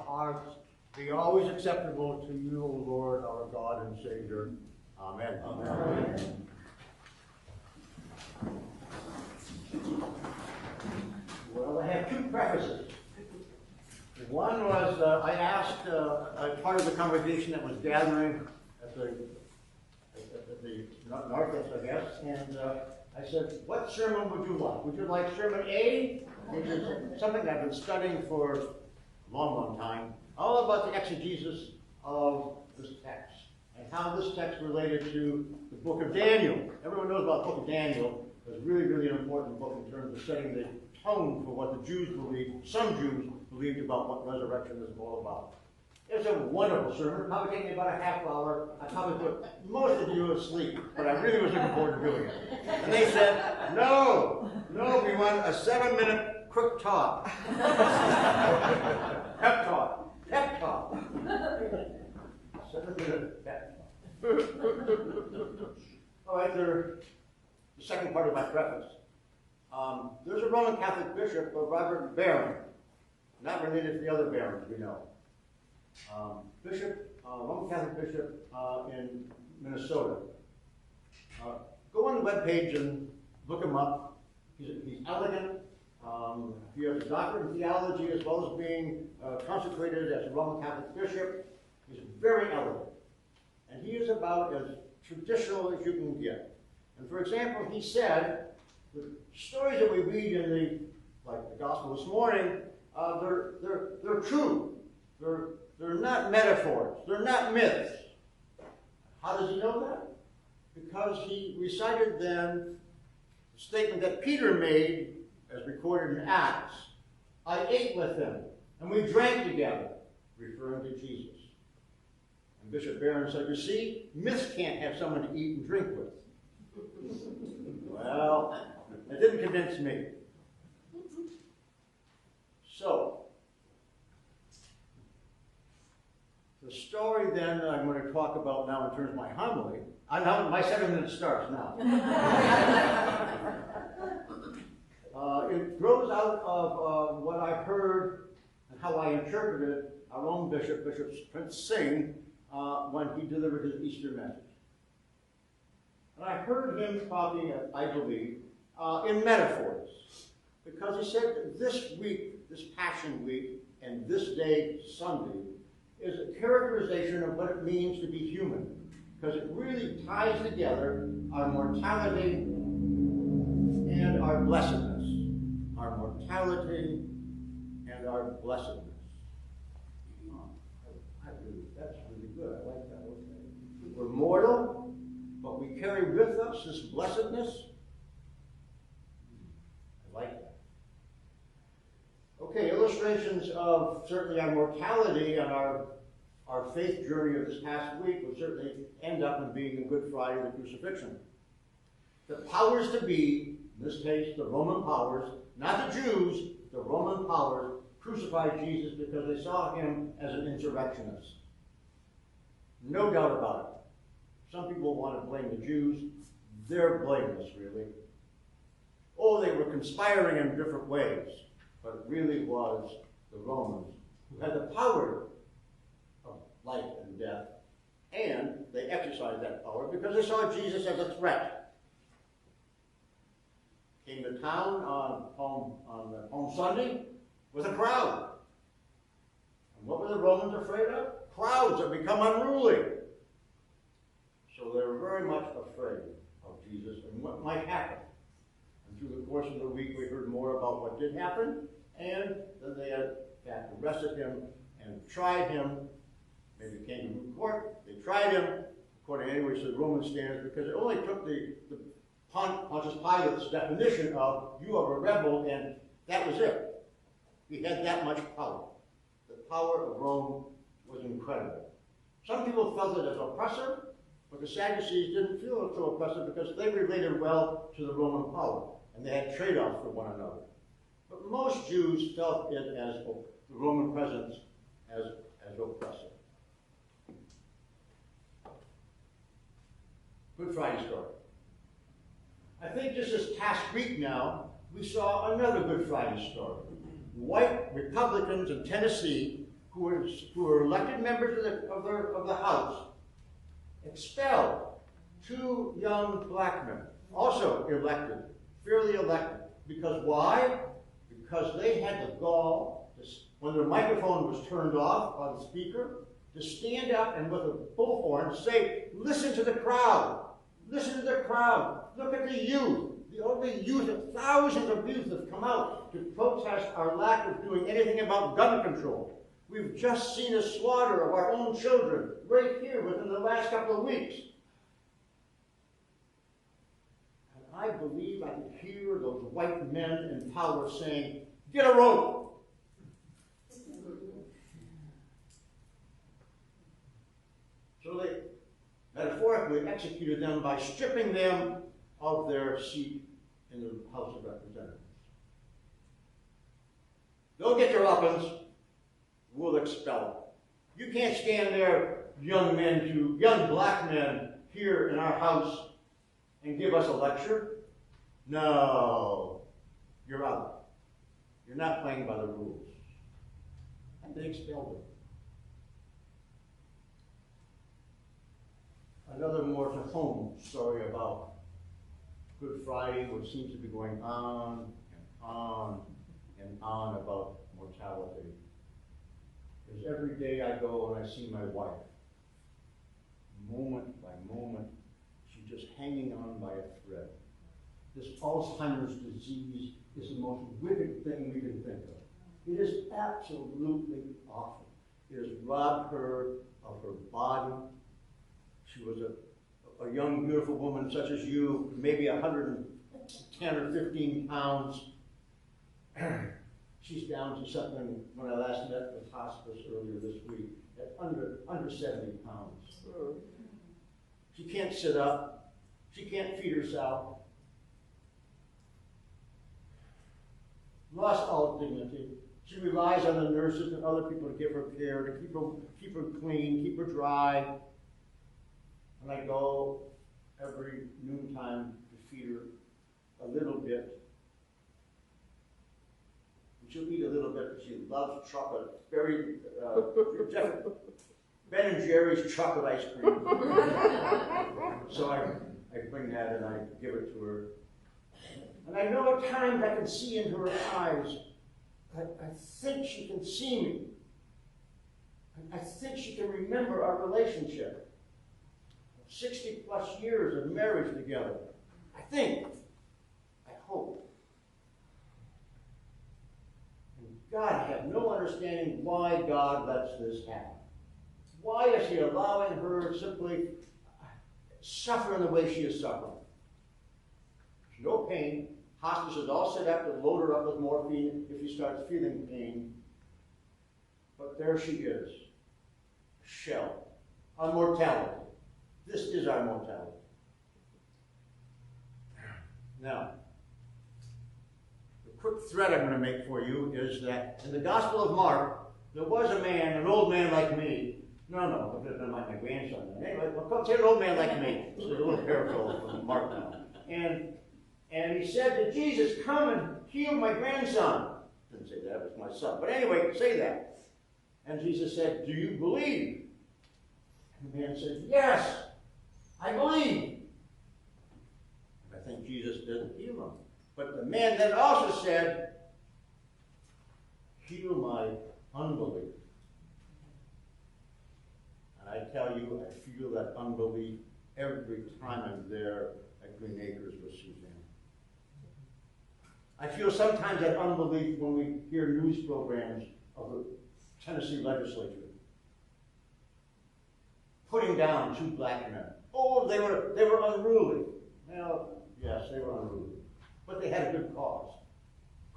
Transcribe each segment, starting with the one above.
hearts be always acceptable to you, O Lord, our God and Savior. Amen. Amen. Well, I have two prefaces. One was I asked a part of the congregation that was gathering at the Northwest, I guess, and I said, what sermon would you like? Would you like Sermon A, which is something I've been studying for a long, long time, all about the exegesis of this text, and how this text related to the book of Daniel. Everyone knows about the book of Daniel. It's really, really an important book in terms of setting the tone for what the Jews believed, some Jews believed about what resurrection is all about. It was a wonderful sermon. It probably took me about a half hour. I probably put most of you asleep, but I really was looking forward to doing it. And they said, no, we want a 7-minute quick talk. Pep talk. 7-minute pep talk. All right, the second part of my preface. There's a Roman Catholic bishop, Robert Barron, not related to the other Barons we know. Roman Catholic bishop in Minnesota. Go on the webpage and look him up. He's elegant. He has a doctorate in theology as well as being consecrated as a Roman Catholic bishop. He's very elegant. And he is about as traditional as you can get. And for example, he said, the stories that we read in the gospel this morning, they're true. They're not metaphors. They're not myths. How does he know that? Because he recited then the statement that Peter made, as recorded in Acts. I ate with him, and we drank together, referring to Jesus. And Bishop Barron said, you see, myths can't have someone to eat and drink with. Well, it didn't convince me. So, the story then that I'm going to talk about now in terms of my homily, my 7 minutes starts now. It grows out of what I heard and how I interpreted our own Bishop Prince Singh, when he delivered his Easter message. And I heard him talking, I believe, in metaphors. Because he said that this week, this Passion Week, and this day, Sunday, is a characterization of what it means to be human. Because it really ties together our mortality and our blessedness. Our mortality and our blessedness. That's really good. I like that. We're mortal, but we carry with us this blessedness. I like that. Okay, illustrations of certainly our mortality and our faith journey of this past week would certainly end up in being a Good Friday, the crucifixion. The powers to be, in this case the Roman powers, not the Jews, the Roman powers, crucified Jesus because they saw him as an insurrectionist. No doubt about it. Some people want to blame the Jews. They're blameless, really. Oh, they were conspiring in different ways, but it really was the Romans who had the power of life and death, and they exercised that power because they saw Jesus as a threat. Came to town on Palm Sunday with a crowd. And what were the Romans afraid of? Crowds that become unruly. So they were very much afraid of Jesus and what might happen. And through the course of the week, we heard more about what did happen, and then they had, in fact, arrested him and tried him. Maybe it came to court. They tried him, according anyway to the Roman standards, because it only took the Pontius Pilate's definition of, you are a rebel, and that was it. He had that much power. The power of Rome was incredible. Some people felt it as oppressive, but the Sadducees didn't feel it so oppressive because they related well to the Roman power, and they had trade-offs for one another. But most Jews felt it as the Roman presence as oppressive. Good Friday story. I think just this past week now, we saw another Good Friday story. White Republicans in Tennessee who are elected members of the House, expelled 2 young black men, also elected, fairly elected. Because why? Because they had the gall, when their microphone was turned off by the speaker, to stand up and with a bullhorn say, listen to the crowd. Listen to the crowd. Look at the youth. The youth, thousands of youth have come out to protest our lack of doing anything about gun control. We've just seen a slaughter of our own children right here within the last couple of weeks. And I believe I could hear those white men in power saying, get a rope. So they metaphorically executed them by stripping them of their seat in the House of Representatives. They'll get your weapons, we'll expel them. You can't stand there, young black men here in our house and give us a lecture. No, you're out. You're not playing by the rules. And they expelled them. Another more to home story about Good Friday, which seems to be going on and on and on about mortality, is every day I go and I see my wife, moment by moment, she's just hanging on by a thread. This Alzheimer's disease is the most wicked thing we can think of. It is absolutely awful. It has robbed her of her body. She was a young, beautiful woman such as you, maybe 110 or 15 pounds. She's down to something, when I last met with hospice earlier this week, at under 70 pounds. She can't sit up. She can't feed herself. Lost all dignity. She relies on the nurses and other people to give her care, to keep her clean, keep her dry. And I go every noontime to feed her a little bit. And she'll eat a little bit, but she loves chocolate. Very, Ben and Jerry's chocolate ice cream. So I bring that and I give it to her. And I know at times I can see into her eyes, I think she can see me. I think she can remember our relationship. 60 plus years of marriage together. I think. I hope. And God, I have no understanding why God lets this happen. Why is He allowing her simply suffer in the way she is suffering? There's no pain. Hospices all set up to load her up with morphine if she starts feeling pain. But there she is. Shell. On mortality. This is our mortality. Now, the quick thread I'm going to make for you is that in the Gospel of Mark, there was a man, an old man like me. No, it doesn't like my grandson. Anyway, well, say an old man like me. So there's a little paraphrase from Mark now. And he said to Jesus, come and heal my grandson. Didn't say that, it was my son. But anyway, say that. And Jesus said, do you believe? And the man said, yes. I believe. I think Jesus didn't heal him. But the man then also said, heal my unbelief. And I tell you, I feel that unbelief every time I'm there at Green Acres with Suzanne. I feel sometimes that unbelief when we hear news programs of the Tennessee legislature putting down 2 black men. Oh, they were unruly. Well, yes, they were unruly. But they had a good cause.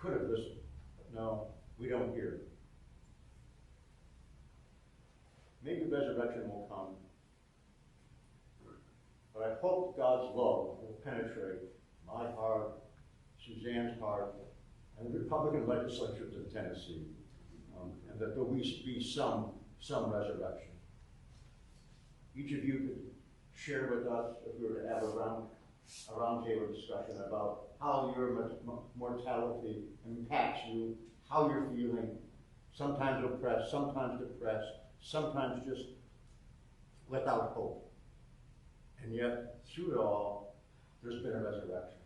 Could have listened. But no, we don't hear. Maybe resurrection will come. But I hope God's love will penetrate my heart, Suzanne's heart, and the Republican legislatures in Tennessee. And that there will be some resurrection. Each of you could share with us, if we were to have a roundtable discussion about how your mortality impacts you, how you're feeling. sometimes oppressed, sometimes depressed, sometimes just without hope. And yet, through it all, there's been a resurrection.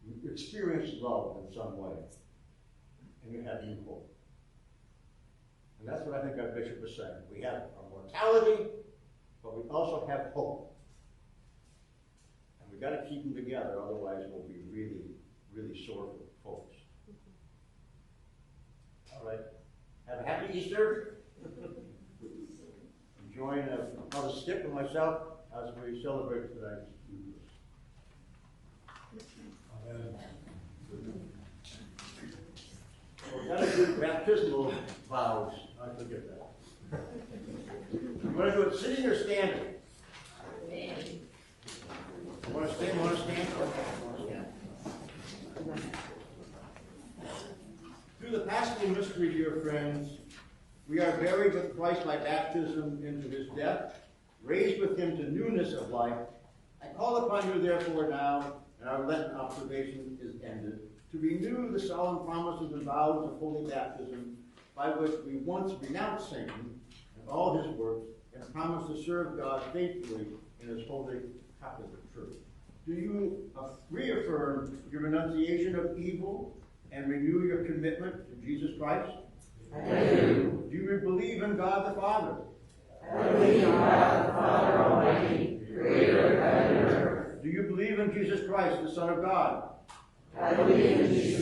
You experience love in some way, and you have new hope. And that's what I think our bishop is saying. We have our mortality, but we also have hope. And we've got to keep them together, otherwise we'll be really, really sore folks. All right. Have a happy Easter. Join Brother Skip and myself as we celebrate tonight's Eucharist. Amen. We've got to do baptismal vows. I forget that. You want to do it sitting or standing? You want to stand? Want to stand? Through the Paschal mystery, dear friends, we are buried with Christ by baptism into his death, raised with him to newness of life. I call upon you, therefore, now, and our Lenten observation is ended, to renew the solemn promises and vows of holy baptism, by which we once renounced Satan and all his works, and promised to serve God faithfully in his holy Catholic Church. Do you reaffirm your renunciation of evil and renew your commitment to Jesus Christ? I do. Do you believe in God the Father? I believe in God the Father Almighty, creator of heaven and earth. Do you believe in Jesus Christ, the Son of God? I believe in Jesus